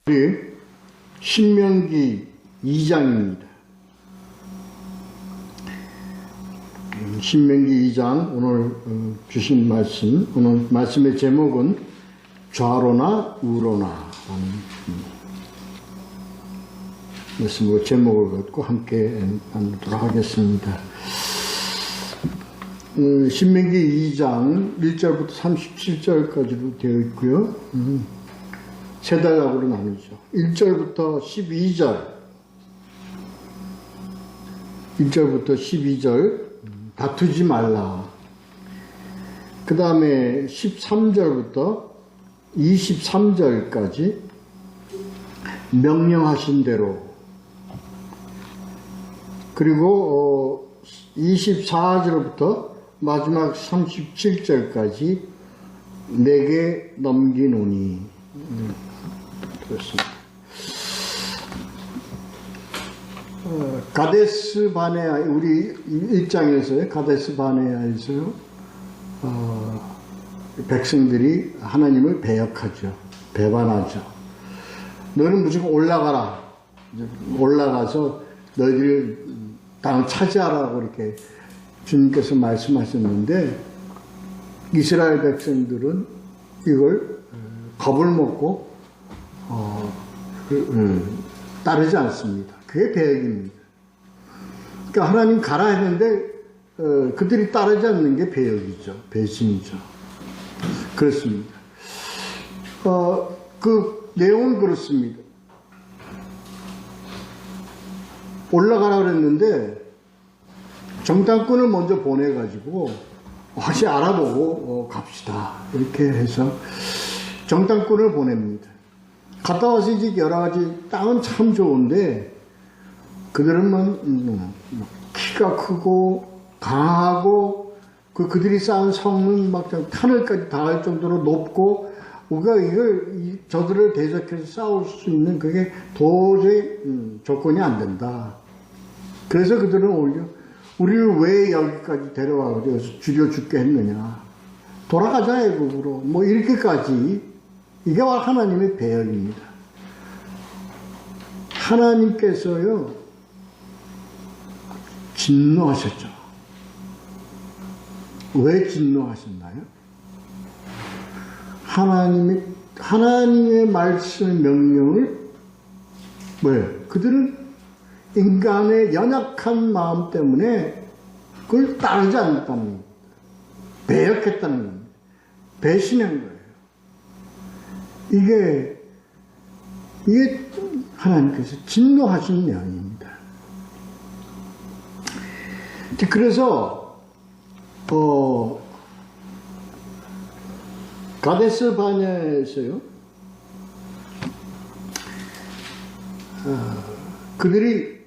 우리 신명기 2장입니다. 신명기 2장 오늘 주신 말씀, 오늘 말씀의 제목은 좌로나 우로나 라는 말씀으로 제목을 갖고 함께 나누도록 하겠습니다. 신명기 2장 1절부터 37절까지로 되어 있고요. 세 단락으로 나누죠. 1절부터 12절 다투지 말라. 그 다음에 13절부터 23절까지 명령하신 대로, 그리고 24절부터 마지막 37절까지 내게 넘기노니. 그렇습니다. 가데스 바네아, 우리 1장에서요, 가데스 바네아에서요, 백성들이 하나님을 배역하죠. 배반하죠. 너는 무조건 올라가라. 올라가서 너희들 땅을 차지하라고 이렇게 주님께서 말씀하셨는데, 이스라엘 백성들은 이걸 겁을 먹고 따르지 않습니다. 그게 배역입니다. 그러니까 하나님 가라 했는데 그들이 따르지 않는 게 배역이죠. 배신이죠. 그렇습니다. 그 내용은 그렇습니다. 올라가라 그랬는데 정탐꾼을 먼저 보내가지고 다시 알아보고 갑시다. 이렇게 해서 정탐꾼을 보냅니다. 갔다 와서 이제 여러 가지 땅은 참 좋은데 그들은 키가 크고 강하고 그들이 쌓은 성은 막 하늘까지 닿을 정도로 높고 우리가 저들을 대적해서 싸울 수 있는 그게 도저히 조건이 안 된다. 그래서 그들은 오히려 우리를 왜 여기까지 데려와 죽여 죽게 했느냐, 돌아가자 애국으로, 뭐 이렇게까지. 이게 바로 하나님의 배역입니다. 하나님께서요 진노하셨죠. 왜 진노하셨나요? 하나님의 말씀의 명령을 그들은 인간의 연약한 마음 때문에 그걸 따르지 않았다는 겁니다. 배역했다는 겁니다. 배신한 거예요. 이게 하나님께서 진노하신 내용입니다. 그래서 가데스 바네아에서요, 그들이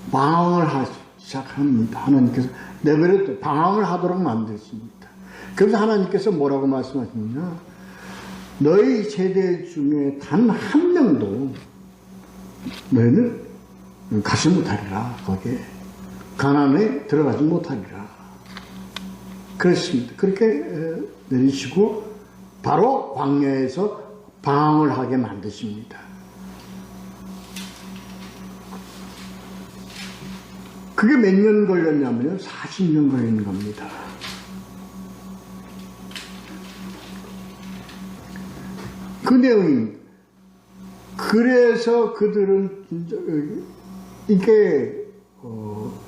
방황을 시작합니다. 하나님께서 내버려 방황을 하도록 만드십니다. 그래서 하나님께서 뭐라고 말씀하시느냐, 너희 세대 중에 단 한 명도 너희는 가지 못하리라. 거기에 가나안에 들어가지 못하리라. 그렇습니다. 그렇게 내리시고 바로 광야에서 방황을 하게 만드십니다. 그게 몇 년 걸렸냐면요, 40년 걸린 겁니다. 그 내용입니다. 그래서 그들은 이게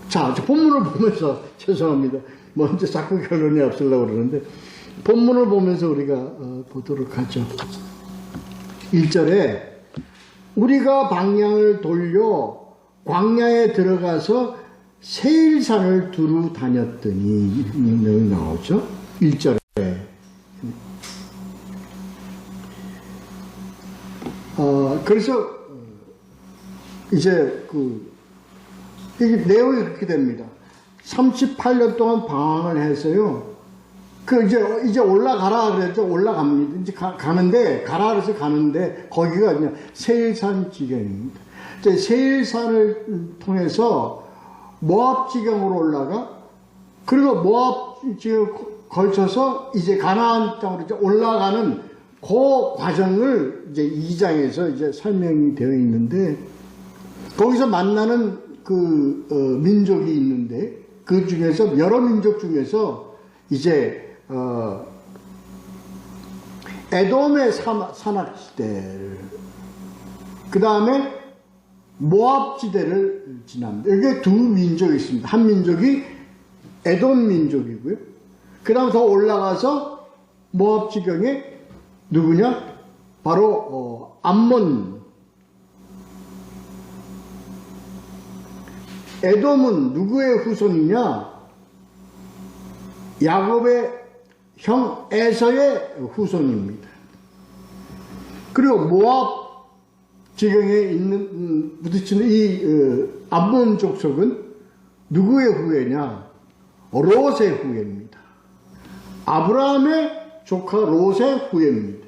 자, 본문을 보면서 죄송합니다. 먼저 자꾸 결론이 없으려고 그러는데 본문을 보면서 우리가 보도록 하죠. 1절에 우리가 방향을 돌려 광야에 들어가서 세일산을 두루 다녔더니 이 내용이 나오죠. 1절에 그래서 이제 이게 내용이 그렇게 됩니다. 38년 동안 방황을 해서요. 이제 올라가라 그랬죠. 올라갑니다. 이제 가는데 가라 그래서 가는데 거기가 그냥 세일산 지경입니다. 이제 세일산을 통해서 모압 지경으로 올라가, 그리고 모압 지경 걸쳐서 이제 가나안 땅으로 이제 올라가는 그 과정을 이제 2장에서 이제 설명이 되어 있는데, 거기서 만나는 민족이 있는데, 그 중에서, 여러 민족 중에서 이제, 에돔의 산악지대를, 그 다음에 모압지대를 지납니다. 이게 두 민족이 있습니다. 한 민족이 에돔 민족이고요. 그 다음 더 올라가서 모압 지경에 누구냐? 바로 암몬. 에돔은 누구의 후손이냐? 야곱의 형 에서의 후손입니다. 그리고 모압 지경에 있는 부딪히는 이 암몬 족속은 누구의 후예냐? 롯의 후예입니다. 아브라함의 조카 롯의 후예입니다.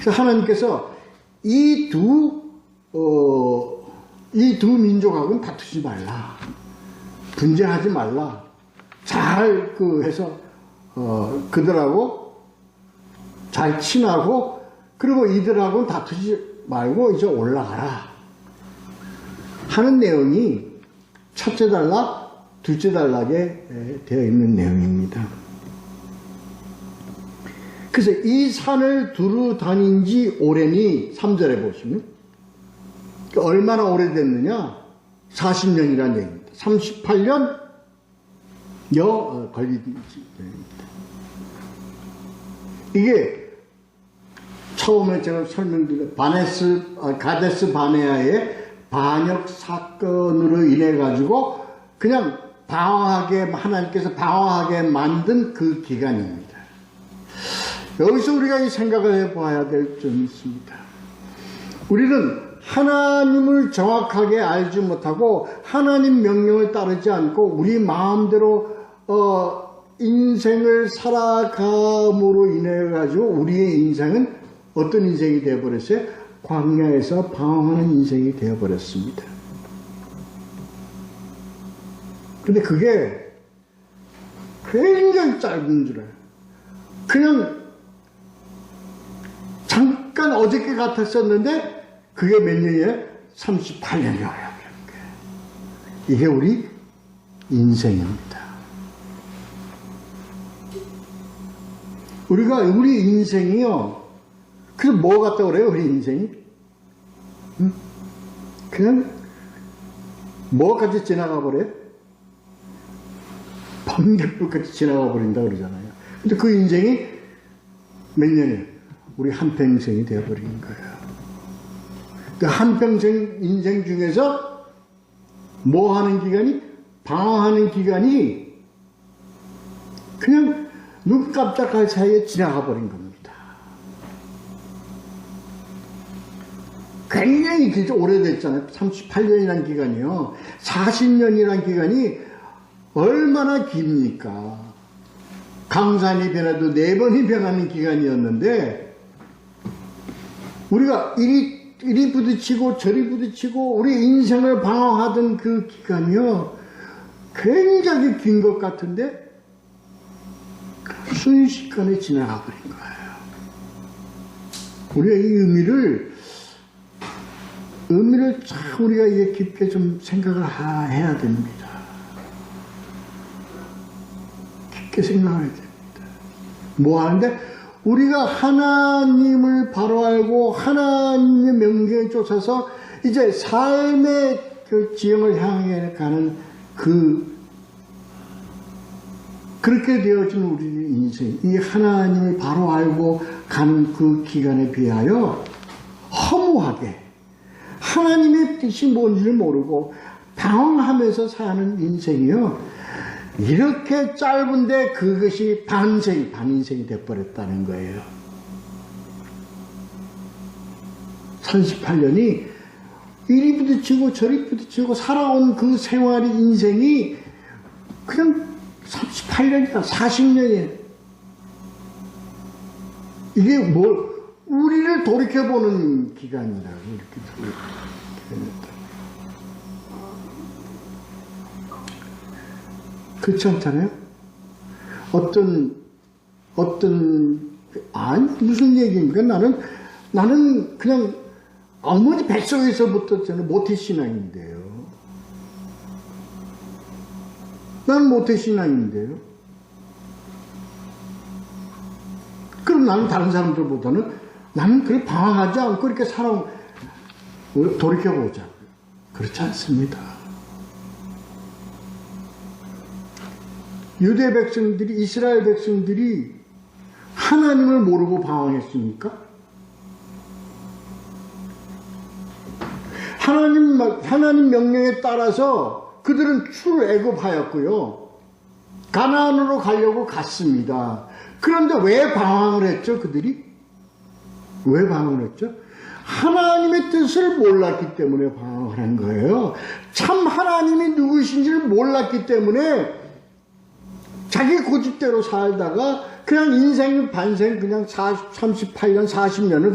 그래서 하나님께서 이 두 민족하고는 다투지 말라. 분쟁하지 말라. 잘 해서 그들하고 잘 친하고, 그리고 이들하고는 다투지 말고 이제 올라가라 하는 내용이 첫째 단락, 둘째 단락에 되어 있는 내용입니다. 그래서 이 산을 두루 다닌 지 오래니 3절에 보시면 얼마나 오래됐느냐? 40년이라는 얘기입니다. 38년여 걸리지. 이게 처음에 제가 설명드린 가데스 바네아의 반역 사건으로 인해 가지고 그냥 하나님께서 방황하게 만든 그 기간입니다. 여기서 우리가 이 생각을 해봐야 될 점이 있습니다. 우리는 하나님을 정확하게 알지 못하고 하나님 명령을 따르지 않고 우리 마음대로 인생을 살아감으로 인해 가지고 우리의 인생은 어떤 인생이 되어버렸어요? 광야에서 방황하는 인생이 되어버렸습니다. 근데 그게 굉장히 짧은 줄 알아요. 그냥 잠깐 어저께 같았었는데 그게 몇 년이에요? 38년이에요. 이게 우리 인생입니다. 우리 인생이요. 그래서 뭐 같다고 그래요? 우리 인생이? 응? 그냥 뭐까지 지나가 버려요? 번개불같이 지나가 버린다 그러잖아요. 근데 그 인생이 몇 년이에요? 우리 한평생이 되어버린 거예요. 그 한평생 인생 중에서 뭐 하는 기간이? 방황하는 기간이 그냥 눈 깜짝할 사이에 지나가 버린 겁니다. 굉장히 진짜 오래됐잖아요. 38년이라는 기간이요. 40년이라는 기간이 얼마나 깁니까? 강산이 변해도 4번이 변하는 기간이었는데 우리가 이리 부딪히고 저리 부딪히고 우리 인생을 방황하던 그 기간이요. 굉장히 긴 것 같은데 순식간에 지나가 버린 거예요. 우리가 이 의미를 참 우리가 이게 깊게 좀 생각을 해야 됩니다. 깊게 생각해야 됩니다. 뭐 하는데? 우리가 하나님을 바로 알고 하나님의 명령에 쫓아서 이제 삶의 그 지형을 향해 가는 그렇게 되어진 우리 인생, 이 하나님을 바로 알고 가는 그 기간에 비하여 허무하게 하나님의 뜻이 뭔지를 모르고 방황하면서 사는 인생이요. 이렇게 짧은데 그것이 반인생이 되어버렸다는 거예요. 38년이 이리 부딪히고 저리 부딪히고 살아온 그 생활의 인생이 그냥 38년이다, 40년이에요. 이게 우리를 돌이켜보는 기간이라고 이렇게 됩니다. 그렇지 않잖아요? 어떤 아니, 무슨 얘기입니까? 나는 그냥 어머니 뱃속에서부터 저는 모태신앙인데요. 나는 모태신앙인데요. 그럼 나는 다른 사람들보다는 나는 그렇게 방황하지 않고 이렇게 살아온, 돌이켜보자. 그렇지 않습니다. 유대 백성들이, 이스라엘 백성들이 하나님을 모르고 방황했습니까? 하나님 명령에 따라서 그들은 출애굽하였고요. 가나안으로 가려고 갔습니다. 그런데 왜 방황을 했죠, 그들이? 왜 방황을 했죠? 하나님의 뜻을 몰랐기 때문에 방황을 한 거예요. 참 하나님이 누구신지를 몰랐기 때문에 자기 고집대로 살다가 그냥 인생 반생 그냥 38년, 40년을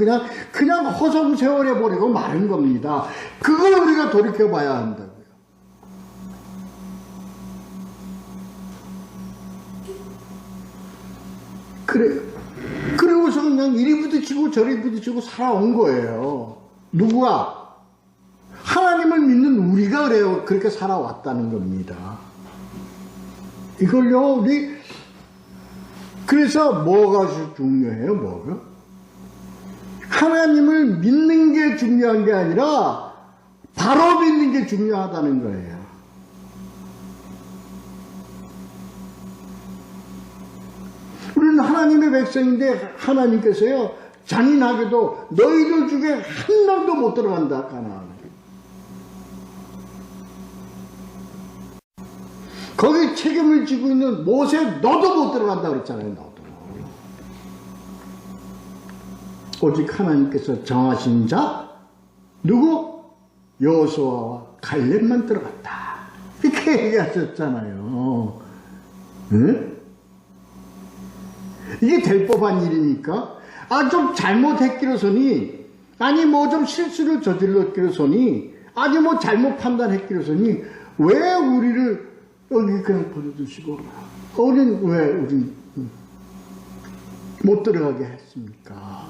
그냥 허송세월해버리고 마는 겁니다. 그걸 우리가 돌이켜봐야 한다고요. 그러고서 그냥 이리 부딪히고 저리 부딪히고 살아온 거예요. 누구가? 하나님을 믿는 우리가 그렇게 살아왔다는 겁니다. 이걸요, 그래서 뭐가 중요해요, 뭐가? 하나님을 믿는 게 중요한 게 아니라 바로 믿는 게 중요하다는 거예요. 우리는 하나님의 백성인데 하나님께서요, 잔인하게도 너희들 중에 한 명도 못 들어간다, 가나안에. 거기 책임을 지고 있는 모세 너도 못 들어간다 그랬잖아요. 너도. 오직 하나님께서 정하신 자 누구? 여호수아와 갈렙만 들어갔다. 이렇게 얘기하셨잖아요. 응? 이게 될 법한 일입니까? 좀 잘못했기로서니, 아니 뭐 좀 실수를 저질렀기로서니, 아니 뭐 잘못 판단했기로서니 왜 우리를 여기 그냥 보내주시고, 우린 왜 우리 못 들어가게 했습니까?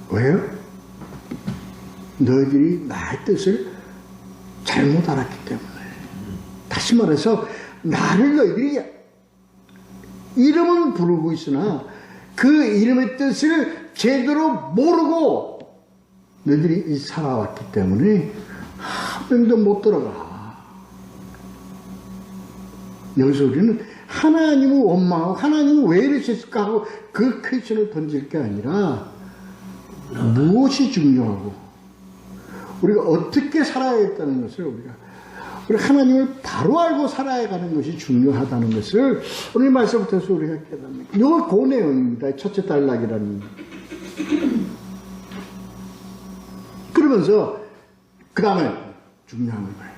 왜요? 너희들이 나의 뜻을 잘못 알았기 때문에. 다시 말해서 나를 너희들이 이름은 부르고 있으나 그 이름의 뜻을 제대로 모르고 너희들이 살아왔기 때문에 한 명도 못 들어가. 여기서 우리는 하나님을 원망하고 하나님은 왜 이러셨을까 하고 그 퀘스천을 던질 게 아니라 무엇이 중요하고 우리가 어떻게 살아야겠다는 것을 우리 하나님을 바로 알고 살아가는 것이 중요하다는 것을 오늘 말씀부터 우리가 깨닫습니다. 이거 그 내용입니다. 첫째 단락이라는. 그러면서 그 다음에 중요한 거예요.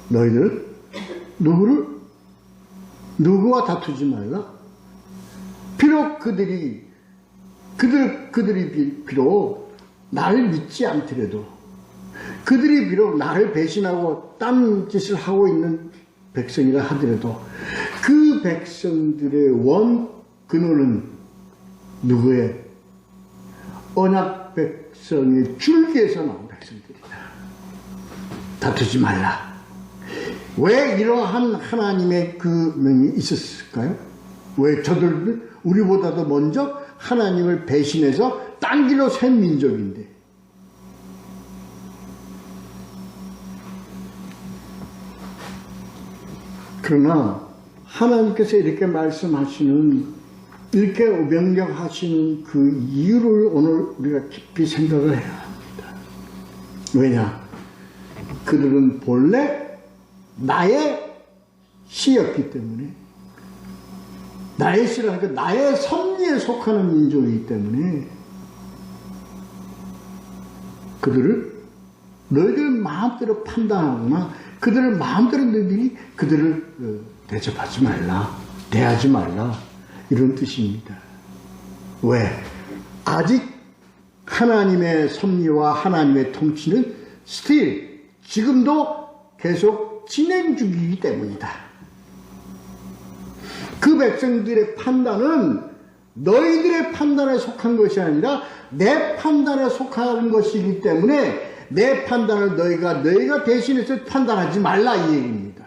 너희들은 누구와 다투지 말라. 비록 그들이 비록 나를 믿지 않더라도, 그들이 비록 나를 배신하고 딴 짓을 하고 있는 백성이라 하더라도 그 백성들의 원 근원은 누구의? 언약 백성의 줄기에서 나온 백성들이다. 다투지 말라. 왜 이러한 하나님의 그 명이 있었을까요? 왜 저들은 우리보다도 먼저 하나님을 배신해서 딴 길로 샌 민족인데. 그러나 하나님께서 이렇게 말씀하시는, 이렇게 명령하시는 그 이유를 오늘 우리가 깊이 생각을 해야 합니다. 왜냐? 그들은 본래 나의 씨였기 때문에, 나의 씨라니까 나의 섭리에 속하는 민족이기 때문에 그들을 너희들 마음대로 판단하거나 그들을 마음대로 너희들이 그들을 대접하지 말라, 대하지 말라, 이런 뜻입니다. 왜? 아직 하나님의 섭리와 하나님의 통치는 지금도 계속 진행 중이기 때문이다. 그 백성들의 판단은 너희들의 판단에 속한 것이 아니라 내 판단에 속한 것이기 때문에 내 판단을 너희가 대신해서 판단하지 말라 이 얘기입니다.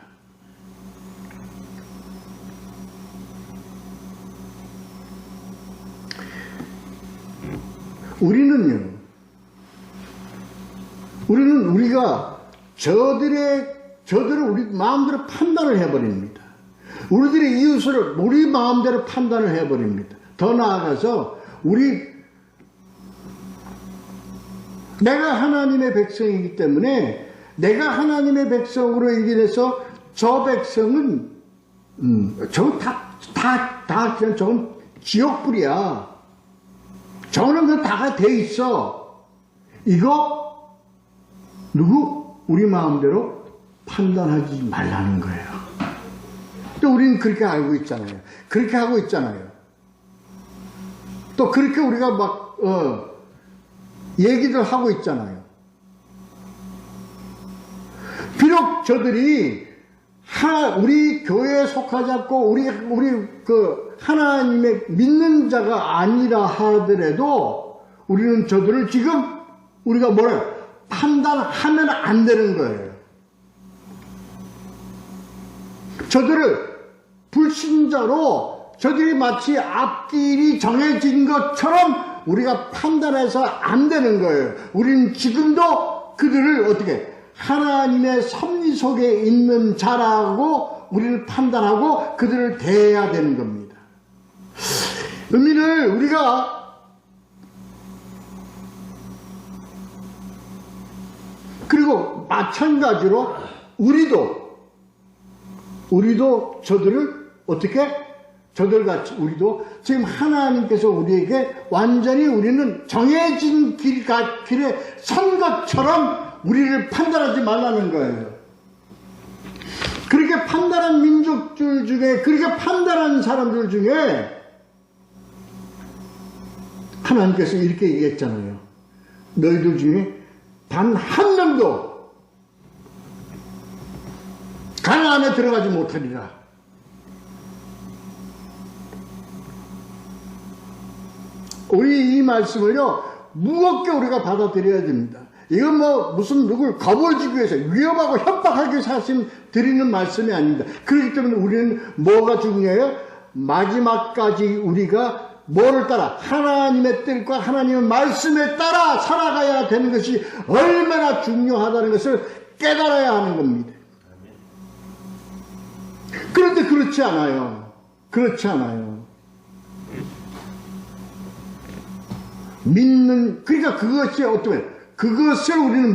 우리가 저들을 우리 마음대로 판단을 해버립니다. 우리들의 이웃을 우리 마음대로 판단을 해버립니다. 더 나아가서 내가 하나님의 백성이기 때문에 내가 하나님의 백성으로 인해서 저 백성은 저건 그냥 저건 지옥불이야. 저는 그냥 다가 돼 있어. 이거 우리 마음대로 판단하지 말라는 거예요. 또 우리는 그렇게 알고 있잖아요. 그렇게 하고 있잖아요. 또 그렇게 우리가 막 얘기들 하고 있잖아요. 비록 저들이 우리 교회에 속하지 않고 우리 하나님의 믿는 자가 아니라 하더라도 우리는 저들을 지금 우리가 판단하면 안 되는 거예요. 저들을 불신자로 저들이 마치 앞길이 정해진 것처럼 우리가 판단해서 안 되는 거예요. 우리는 지금도 그들을 어떻게 하나님의 섭리 속에 있는 자라고 우리를 판단하고 그들을 대해야 되는 겁니다. 의미를 우리가 그리고 마찬가지로 우리도 저들을 어떻게 저들같이 우리도 지금 하나님께서 우리에게 완전히 우리는 정해진 길에 선 것처럼 우리를 판단하지 말라는 거예요. 그렇게 판단한 민족들 중에 그렇게 판단한 사람들 중에 하나님께서 이렇게 얘기했잖아요. 너희들 중에 단 한 명도 가나안에 들어가지 못하리라. 우리 이 말씀을요 무겁게 우리가 받아들여야 됩니다. 이건 무슨 누굴 겁을 주기 위해서 위험하고 협박하기 위해서 드리는 말씀이 아닙니다. 그렇기 때문에 우리는 뭐가 중요해요? 마지막까지 우리가 뭐를 따라 하나님의 뜻과 하나님의 말씀에 따라 살아가야 되는 것이 얼마나 중요하다는 것을 깨달아야 하는 겁니다. 그런데 그렇지 않아요. 그러니까 그것을 우리는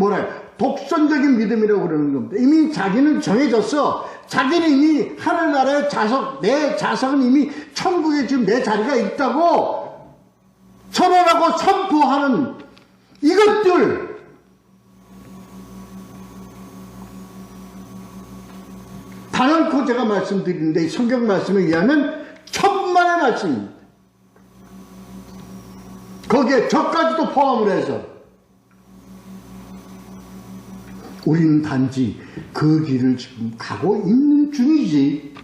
독선적인 믿음이라고 그러는 겁니다. 이미 자기는 정해졌어. 자기는 이미 하늘나라의 내 자석은 이미 천국에 지금 내 자리가 있다고 선언하고 선포하는 이것들. 단언코 제가 말씀드리는데 성경 말씀에 의하면 천만의 말씀입니다. 거기에 저까지도 포함을 해서 우리는 단지 그 길을 지금 가고 있는 중이지.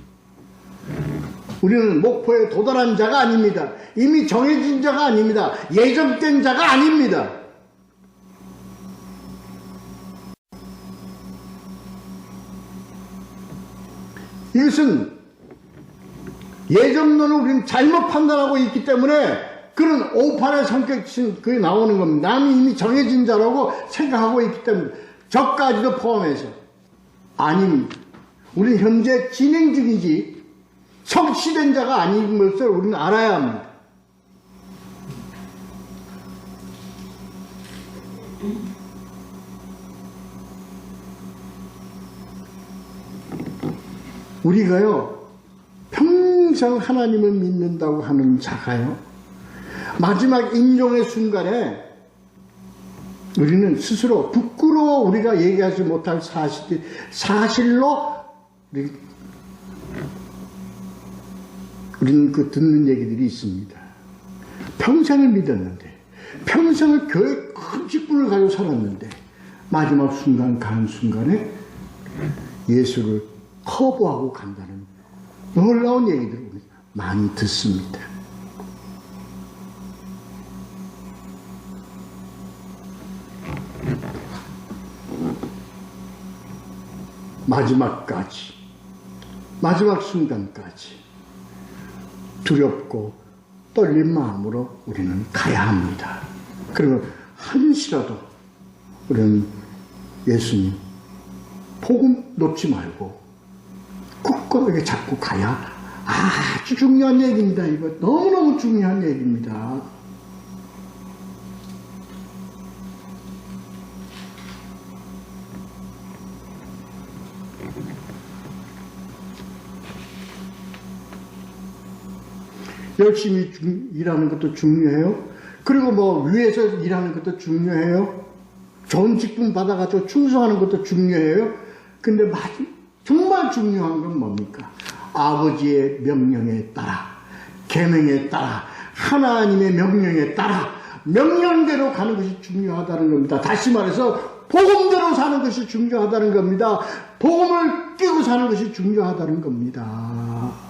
우리는 목표에 도달한 자가 아닙니다. 이미 정해진 자가 아닙니다. 예정된 자가 아닙니다. 이것은 예정론을 우리는 잘못 판단하고 있기 때문에 그런 오판의 성격이 그게 나오는 겁니다. 남이 이미 정해진 자라고 생각하고 있기 때문에 저까지도 포함해서 아닙니다. 우리는 현재 진행 중이지 성취된 자가 아닌 것을 우리는 알아야 합니다. 우리가요 평생 하나님을 믿는다고 하는 자가요 마지막 임종의 순간에 우리는 스스로 부끄러워 우리가 얘기하지 못할 사실로 우리는 듣는 얘기들이 있습니다. 평생을 믿었는데 평생을 교회 큰 직분을 가지고 살았는데 마지막 순간 가는 순간에 예수를 커버하고 간다는 놀라운 얘기들을 많이 듣습니다. 마지막까지, 마지막 순간까지 두렵고 떨린 마음으로 우리는 가야 합니다. 그리고 한시라도 우리는 예수님 복음 놓지 말고 굳건하게 잡고 가야 아주 중요한 얘기입니다. 이거 너무너무 중요한 얘기입니다. 열심히 일하는 것도 중요해요. 그리고 뭐 위에서 일하는 것도 중요해요. 좋은 직분 받아가지고 충성하는 것도 중요해요. 근데 정말 중요한 건 뭡니까? 아버지의 명령에 따라, 계명에 따라, 하나님의 명령에 따라 명령대로 가는 것이 중요하다는 겁니다. 다시 말해서 복음대로 사는 것이 중요하다는 겁니다. 복음을 끼고 사는 것이 중요하다는 겁니다.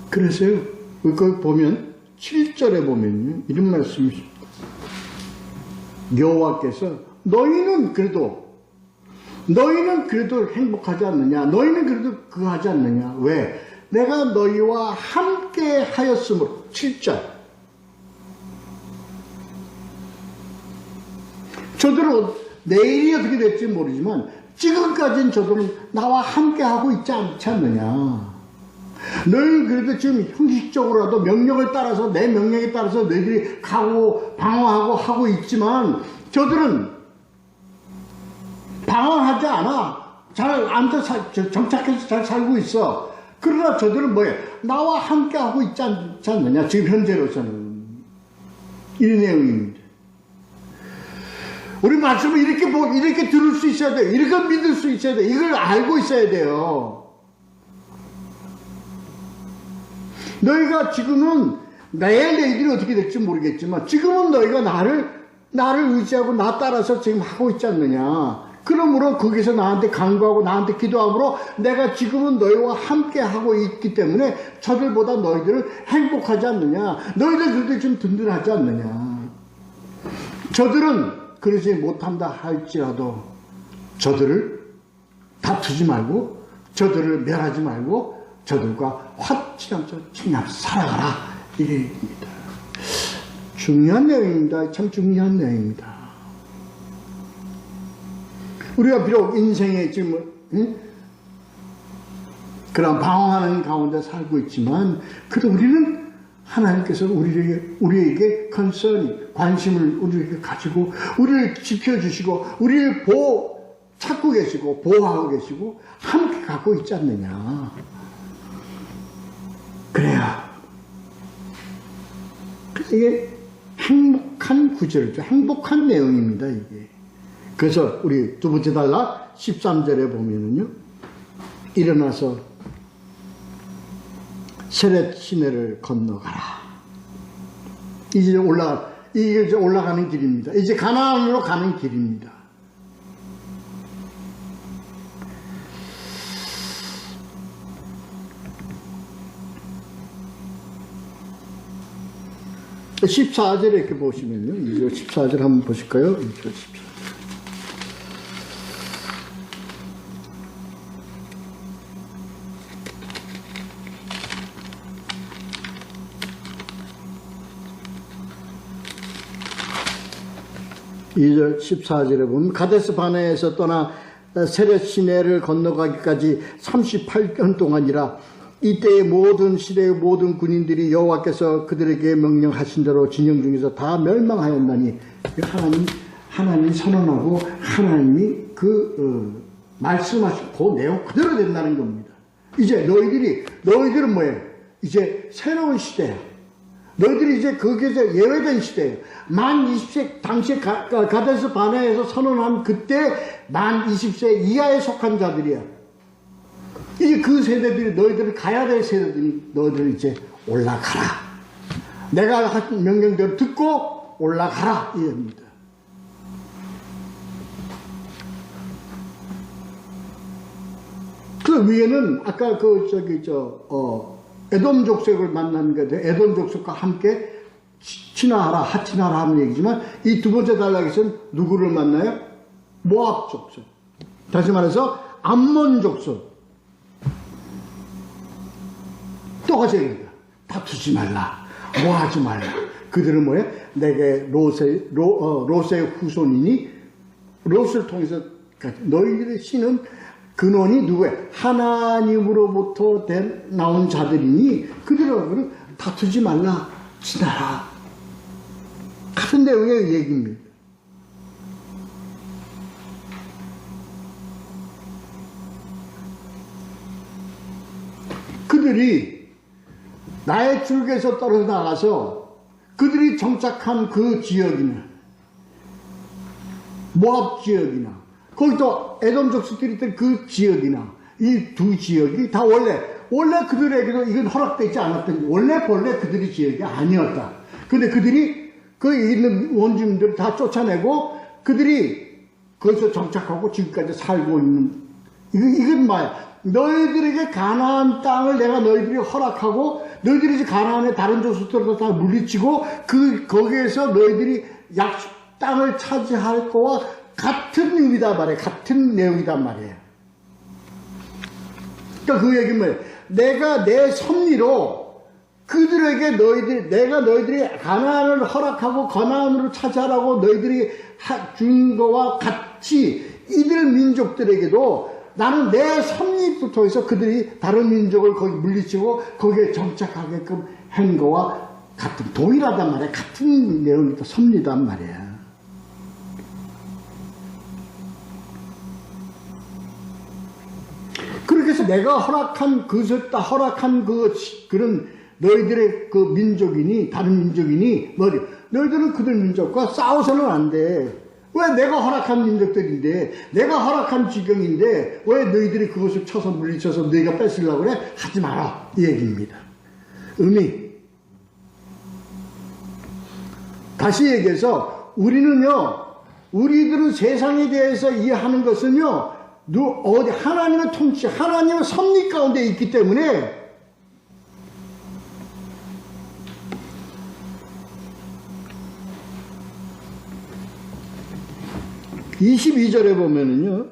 그래서요, 그걸 보면 7절에 보면요, 이런 말씀이 있습니다. 여호와께서 너희는 그래도 행복하지 않느냐? 너희는 그래도 그거 하지 않느냐? 왜? 내가 너희와 함께 하였으므로. 7절. 저들은 내일이 어떻게 될지 모르지만 지금까지는 저들은 나와 함께 하고 있지 않지 않느냐? 너희는 그래도 지금 형식적으로라도 명령을 따라서, 내 명령에 따라서 너희들이 가고 방어하고 하고 있지만 저들은 방어하지 않아. 잘 앉아 정착해서 잘 살고 있어. 그러나 저들은 뭐예요? 나와 함께 하고 있지 않느냐? 지금 현재로서는 이 내용입니다. 우리 말씀을 이렇게 들을 수 있어야 돼요. 이렇게 믿을 수 있어야 돼요. 이걸 알고 있어야 돼요. 너희가 지금은 내일이 어떻게 될지 모르겠지만 지금은 너희가 나를 의지하고 나 따라서 지금 하고 있지 않느냐. 그러므로 거기서 나한테 간구하고 나한테 기도함으로 내가 지금은 너희와 함께 하고 있기 때문에 저들보다 너희들은 행복하지 않느냐. 너희들 그래도 좀 든든하지 않느냐. 저들은 그러지 못한다 할지라도 저들을 다투지 말고 저들을 멸하지 말고 저들과 화친하면서 친하게 살아가라. 이게 얘기입니다. 중요한 내용입니다. 참 중요한 내용입니다. 우리가 비록 인생에 지금 그런 방황하는 가운데 살고 있지만 그래도 우리는 하나님께서 우리에게 관심을 우리에게 가지고 우리를 지켜주시고 우리를 찾고 계시고 보호하고 계시고 함께 갖고 있지 않느냐. 그래야 이게 행복한 구절이죠. 행복한 내용입니다. 이게. 그래서 우리 두 번째 단락 13절에 보면은요, 일어나서 세렛 시내를 건너가라. 이제 올라가는 길입니다. 이제 가나안으로 가는 길입니다. (14절에) 이렇게 보시면요, 2절 14절 한번 보실까요? 2절 14절. (2절 14절에) 보면 가데스 바네에서 떠나 세렛 시내를 건너가기까지 38년 동안이라. 이때의 모든 시대의 모든 군인들이 여호와께서 그들에게 명령하신 대로 진영 중에서 다 멸망하였나니, 하나님이 선언하고 하나님이 말씀하신 그 내용 그대로 된다는 겁니다. 이제 너희들은 뭐예요? 이제 새로운 시대야. 너희들이 이제 거기에서 예외된 시대예요. 만 20세 당시에 가데스 바네에서 선언한 그때 만 20세 이하에 속한 자들이야. 이제 이제 그 세대들이 너희들이 가야 될 세대들이 너희들 이제 올라가라. 내가 한 명령대로 듣고 올라가라 이겁니다. 그 위에는 아까 에돔 족속을 만난 게 에돔 족속과 함께 친하하라 하친하라 하는 얘기지만 이 두 번째 단락에서는 누구를 만나요? 모압 족속. 다시 말해서 암몬 족속. 똑같이 얘기합니다. 다투지 말라. 뭐하지 말라. 그들은 뭐예요? 내게 롯의 후손이니 롯을 통해서 너희들의 신은 근원이 누구예요? 하나님으로부터 나온 자들이니 그들은 다투지 말라. 지나라. 같은 내용의 얘기입니다. 그들이 나의 줄기에서 떨어져 나가서 그들이 정착한 그 지역이나 모압 지역이나 거기도 에돔 족속들이 있던 그 지역이나 이 두 지역이 다 원래 그들에게도 이건 허락되지 않았던 원래 그들이 지역이 아니었다. 근데 그들이 거기 있는 원주민들을 다 쫓아내고 그들이 거기서 정착하고 지금까지 살고 있는 이건 뭐야? 너희들에게 가나안 땅을 내가 너희들이 허락하고 너희들이 이제 가나안의 다른 족속들도 다 물리치고 거기에서 너희들이 약속 땅을 차지할 거와 같은 의미다 말이에요. 같은 내용이단 말이에요. 그러니까 그 얘기는 뭐예요? 내가 내 섭리로 그들에게 내가 너희들이 가나안을 허락하고 가나안으로 차지하라고 너희들이 준 거와 같이 이들 민족들에게도 나는 내 섭리부터 해서 그들이 다른 민족을 거기 물리치고 거기에 정착하게끔 한 거와 같은 동일하단 말이야. 같은 내용이다. 섭리단 말이야. 그렇게 해서 내가 허락한 그런 너희들의 그 민족이니 다른 민족이니 너희들은 그들 민족과 싸워서는 안 돼. 왜 내가 허락한 민족들인데 내가 허락한 지경인데 왜 너희들이 그것을 쳐서 물리쳐서 너희가 뺏으려고 그래? 하지 마라 이 얘기입니다. 다시 얘기해서 우리들은 세상에 대해서 이해하는 것은요 하나님의 통치 하나님의 섭리 가운데 있기 때문에 22절에 보면은요,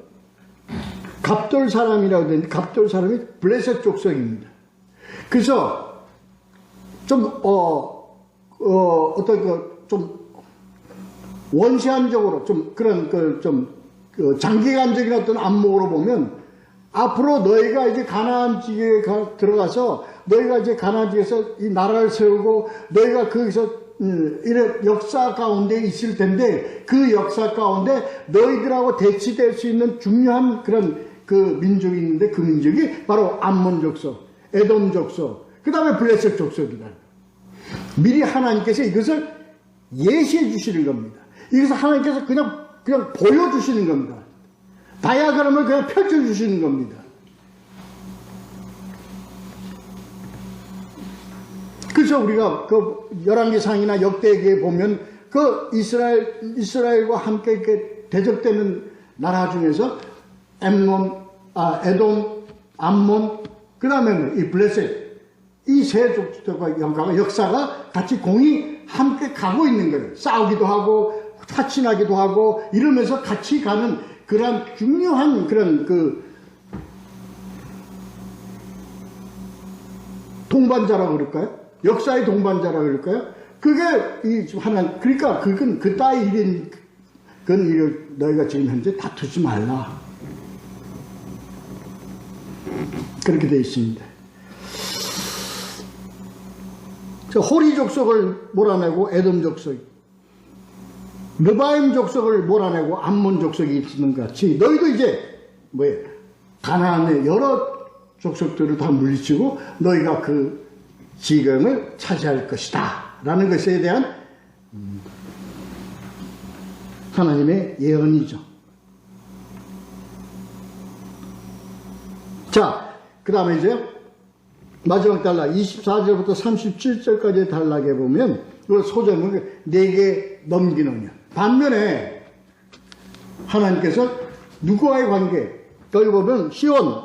갑돌 사람이라고 되는데, 갑돌 사람이 블레셋 족속입니다. 그래서, 원시한적으로, 장기간적인 어떤 안목으로 보면, 앞으로 너희가 이제 가나안 지역에 들어가서, 너희가 이제 가나안 지역에서 이 나라를 세우고, 너희가 거기서 이런 역사 가운데 있을 텐데 그 역사 가운데 너희들하고 대치될 수 있는 중요한 그런 그 민족이 있는데 그 민족이 바로 암몬 족속, 에돔 족속, 그 다음에 블레셋 족속이다. 미리 하나님께서 이것을 예시해 주시는 겁니다. 이것을 하나님께서 그냥 보여주시는 겁니다. 다이아그램을 그냥 펼쳐주시는 겁니다. 그래서 우리가 그 열왕기상이나 역대기에 보면 그 이스라엘과 함께 이렇게 대적되는 나라 중에서 에돔, 암몬, 그 다음에 이 블레셋, 이 세 족속과 역사가 같이 공이 함께 가고 있는 거예요. 싸우기도 하고, 화친하기도 하고, 이러면서 같이 가는 그런 중요한 그런 동반자라고 그럴까요? 역사의 동반자라 그럴까요? 그게 그러니까 그건 그 따위 일인 그건 너희가 지금 현재 다투지 말라. 그렇게 되어 있습니다. 호리 족속을 몰아내고 에돔 족속, 르바임 족속을 몰아내고 암몬 족속이 있는 것 같이 너희도 이제 가나안의 여러 족속들을 다 물리치고 너희가 그 지경을 차지할 것이다 라는 것에 대한 하나님의 예언이죠. 자, 그 다음에 이제 마지막 단락 24절부터 37절까지의 단락에 보면 그 소절은 내게 넘기느냐. 반면에 하나님께서 누구와의 관계, 여기 보면 시온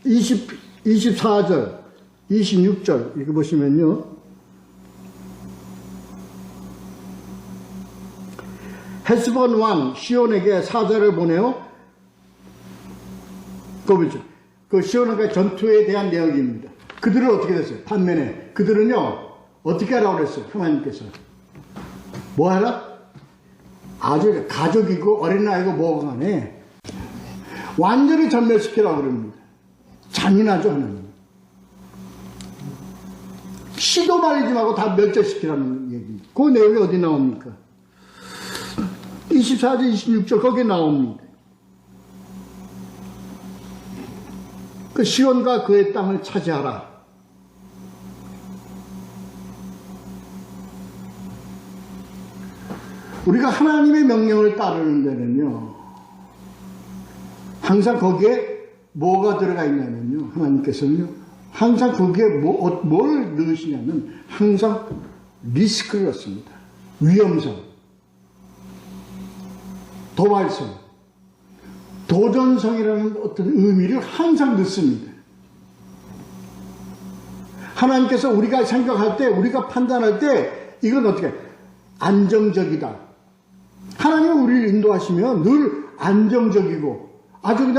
24절 26절 이렇게 보시면요, 헤스본 왕 시온에게 사자를 보내어, 그 시온에게 전투에 대한 내용입니다. 그들은 어떻게 됐어요? 반면에 그들은요 어떻게 하라고 그랬어요? 하나님께서 뭐 하라? 아주 가족이고 어린아이고 뭐가 간에 완전히 전멸시키라고 그럽니다. 잔인하죠, 하나님. 시도 말리지 말고 다 멸절시키라는 얘기입니다. 그 내용이 어디 나옵니까? 24절, 26절 거기에 나옵니다. 그 시온과 그의 땅을 차지하라. 우리가 하나님의 명령을 따르는 데는요, 항상 거기에 뭐가 들어가 있냐면요, 하나님께서는요, 항상 거기에 뭘 넣으시냐면, 항상 리스크를 넣습니다. 위험성, 도발성, 도전성이라는 어떤 의미를 항상 넣습니다. 하나님께서 우리가 생각할 때, 우리가 판단할 때, 이건 어떻게, 안정적이다. 하나님은 우리를 인도하시면 늘 안정적이고, 아주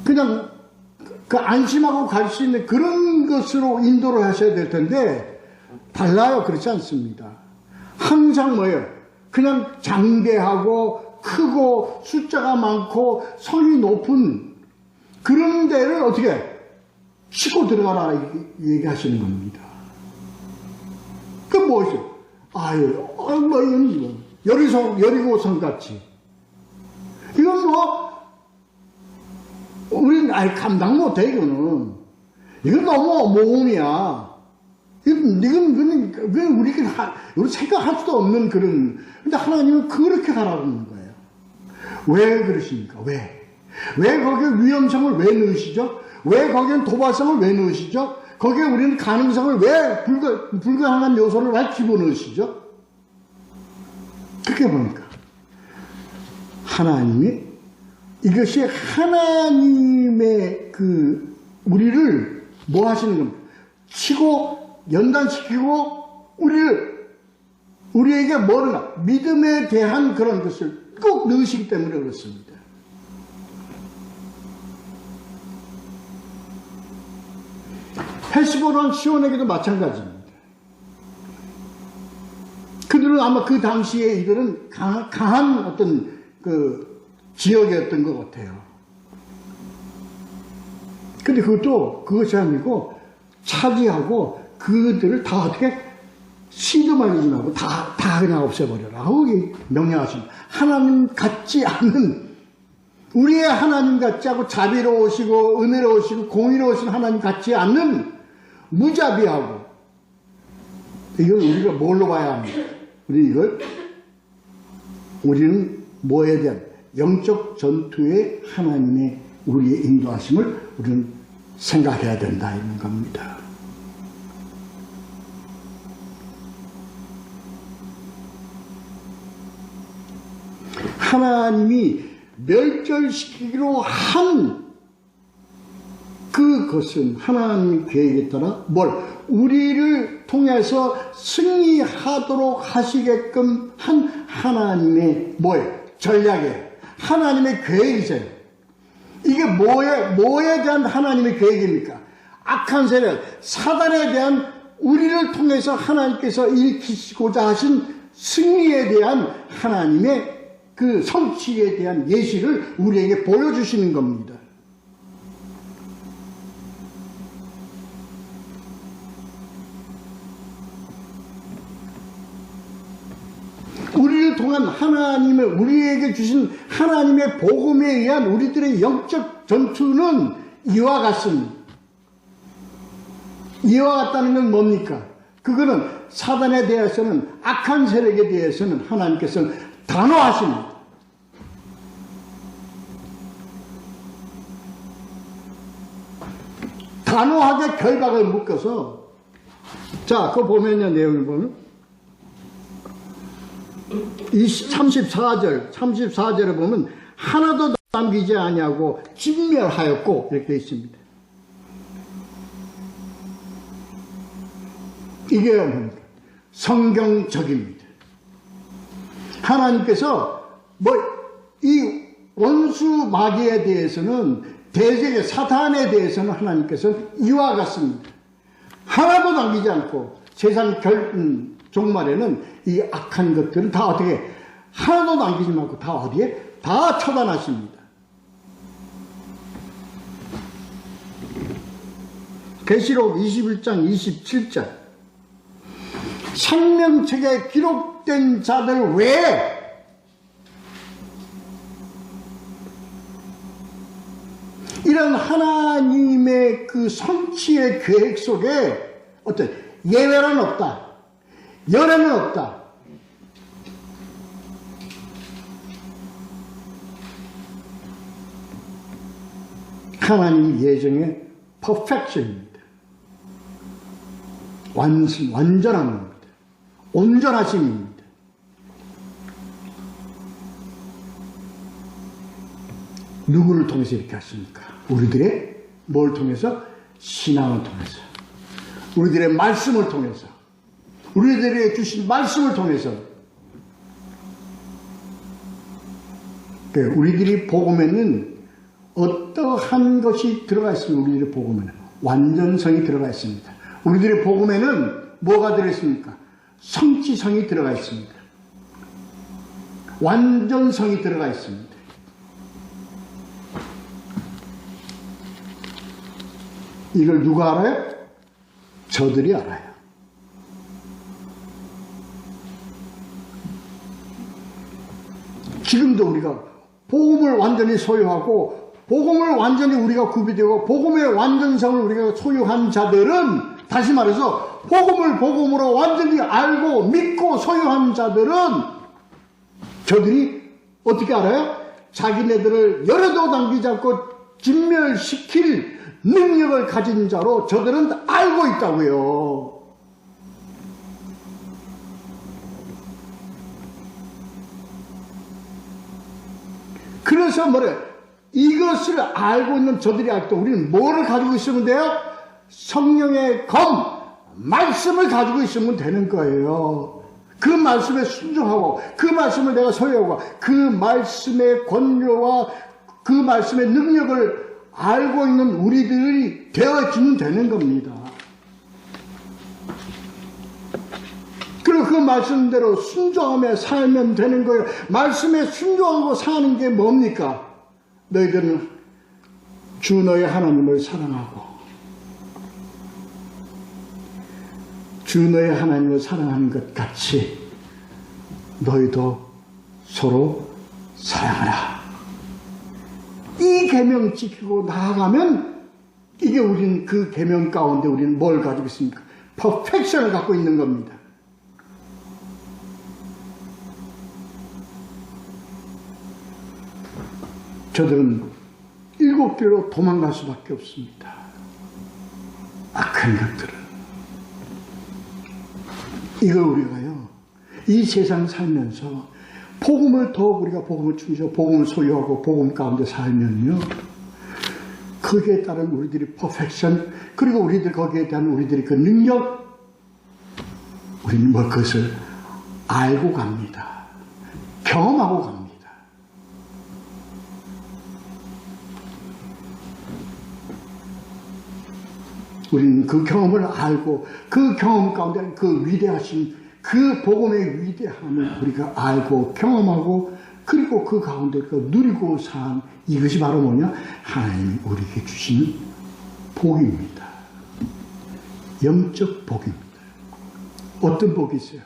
그냥 그 안심하고 갈 수 있는 그런 것으로 인도를 하셔야 될 텐데, 달라요. 그렇지 않습니다. 항상 뭐예요? 그냥 장대하고 크고 숫자가 많고 성이 높은 그런 데를 어떻게 치고 들어가라 얘기하시는 겁니다. 그 뭐죠? 아유, 뭐 이건 여리고성 같이. 이건 뭐 우리는 감당 못해. 이건 너무 모험이야. 이건 우리 생각할 수도 없는 그런. 근데 하나님은 그렇게 가라고 하는 거예요. 왜 그러십니까? 왜 거기에 위험성을 왜 넣으시죠? 왜 거기에 도발성을 왜 넣으시죠? 거기에 우리는 가능성을 왜 불가능한 요소를 왜 집어넣으시죠? 그렇게 보니까 하나님이, 이것이 하나님의 우리를 뭐 하시는 겁니까? 치고 연단시키고 우리에게 뭐를 믿음에 대한 그런 것을 꼭 넣으시기 때문에 그렇습니다. 헤스본 왕 시온에게도 마찬가지입니다. 그들은 아마 그 당시에 이들은 강한 어떤 지역이었던 것 같아요. 근데 그것이 아니고 차지하고 그들을 다 어떻게 시도 말리지 말고 다 그냥 없애버려라 하고 명령하십니다. 하나님 같지 않은, 우리의 하나님 같지 않고 자비로우시고 은혜로우시고 공의로우신 하나님 같지 않는 무자비하고, 이걸 우리가 뭘로 봐야 합니까? 우리는 뭐에 대한 영적 전투의 하나님의 우리의 인도하심을 우리는 생각해야 된다 이런 겁니다. 하나님이 멸절시키기로 한 그것은 하나님 계획에 따라 우리를 통해서 승리하도록 하시게끔 한 하나님의 전략이에요. 하나님의 계획이세요. 이게 뭐에 대한 하나님의 계획입니까? 악한 세력, 사단에 대한 우리를 통해서 하나님께서 일으키시고자 하신 승리에 대한 하나님의 그 성취에 대한 예시를 우리에게 보여주시는 겁니다. 우리를 통한 우리에게 주신 하나님의 복음에 의한 우리들의 영적 전투는 이와 같습니다. 이와 같다는 건 뭡니까? 그거는 사단에 대해서는, 악한 세력에 대해서는 하나님께서는 단호하십니다. 단호하게 결박을 묶어서, 자, 그거 보면요, 내용을 보면 34절에 보면 하나도 남기지 아니하고 진멸하였고 이렇게 되어 있습니다. 이게 뭡니까? 성경적입니다. 하나님께서 이 원수 마귀에 대해서는, 대적의 사탄에 대해서는 하나님께서는 이와 같습니다. 하나도 남기지 않고 세상 종말에는 이 악한 것들은 다 어떻게 하나도 남기지 않고 다 어디에? 다 처단하십니다. 계시록 21장 27절 생명책에 기록된 자들 외에 이런 하나님의 그 성취의 계획 속에 어떤 예외는 없다. 열애는 없다. 하나님 예정의 퍼펙션입니다. 완전함입니다. 온전하심입니다. 누구를 통해서 이렇게 하십니까? 우리들의 뭘 통해서? 신앙을 통해서, 우리들의 말씀을 통해서, 우리들에게 주신 말씀을 통해서. 우리들이 복음에는 어떠한 것이 들어가 있습니까? 우리들의 복음에는 완전성이 들어가 있습니다. 우리들의 복음에는 뭐가 들어있습니까? 성취성이 들어가 있습니다. 완전성이 들어가 있습니다. 이걸 누가 알아요? 저들이 알아요. 지금도 우리가 복음을 완전히 소유하고 복음을 완전히 우리가 구비되고 복음의 완전성을 우리가 소유한 자들은, 다시 말해서 복음을 복음으로 완전히 알고 믿고 소유한 자들은, 저들이 어떻게 알아요? 자기네들을 열어도 남기지 않고 진멸시킬 능력을 가진 자로 저들은 알고 있다고요. 그래서 뭐래? 이것을 알고 있는 저들이 알 때 우리는 뭐를 가지고 있으면 돼요? 성령의 검, 말씀을 가지고 있으면 되는 거예요. 그 말씀에 순종하고 그 말씀을 내가 소유하고 그 말씀의 권료와 그 말씀의 능력을 알고 있는 우리들이 되어지면 되는 겁니다. 그리고 그 말씀대로 순종하며 살면 되는 거예요. 말씀에 순종하고 사는 게 뭡니까? 너희들은 주 너희 하나님을 사랑하고 주 너희 하나님을 사랑하는 것 같이 너희도 서로 사랑하라. 이 계명 지키고 나아가면 이게 우리는 그 계명 가운데 우리는 뭘 가지고 있습니까? 퍼펙션을 갖고 있는 겁니다. 저들은 일곱 길로 도망갈 수밖에 없습니다. 악한 것들은. 이걸 우리가요, 이 세상 살면서 복음을 더욱 우리가 복음을 충실하고 복음을 소유하고 복음 가운데 살면요, 거기에 따른 우리들이 퍼펙션, 그리고 우리들 거기에 대한 우리들의 그 능력, 우리는 뭐 그것을 알고 갑니다. 경험하고 갑니다. 우리는 그 경험을 알고 그 경험 가운데 그 위대하신 그 복음의 위대함을 우리가 알고 경험하고 그리고 그 가운데 그 누리고 산 이것이 바로 뭐냐? 하나님이 우리에게 주시는 복입니다. 영적 복입니다. 어떤 복이 있어요?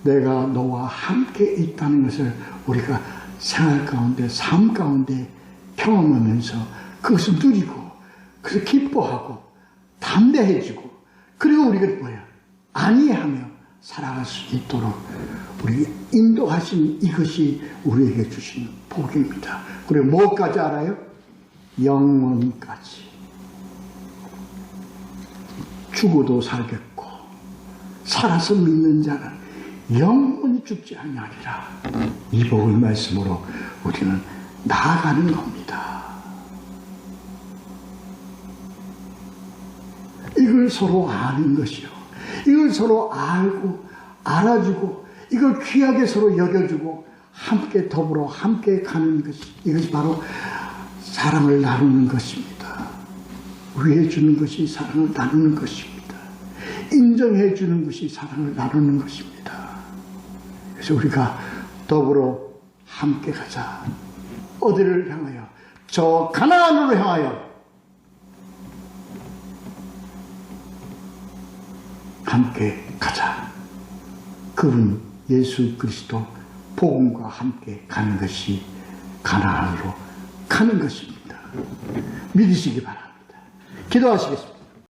내가 너와 함께 있다는 것을 우리가 생활 가운데 삶 가운데 경험하면서 그것을 누리고 그래서 기뻐하고 담대해지고 그리고 우리가 뭐야? 안위하며 살아갈 수 있도록 우리 인도하신 이것이 우리에게 주신 복입니다. 그리고 뭐까지 알아요? 영원까지. 죽어도 살겠고 살아서 믿는 자는 영원히 죽지 아니하리라. 이 복의 말씀으로 우리는 나아가는 겁니다. 이걸 서로 아는 것이요. 이걸 서로 알고 알아주고 이걸 귀하게 서로 여겨주고 함께 더불어 함께 가는 것이, 이것이 바로 사랑을 나누는 것입니다. 위해 주는 것이 사랑을 나누는 것입니다. 인정해 주는 것이 사랑을 나누는 것입니다. 그래서 우리가 더불어 함께 가자. 어디를 향하여? 저 가나안으로 향하여 함께 가자. 그분 예수 그리스도 복음과 함께 가는 것이 가나안으로 가는 것입니다. 믿으시기 바랍니다. 기도하시겠습니다.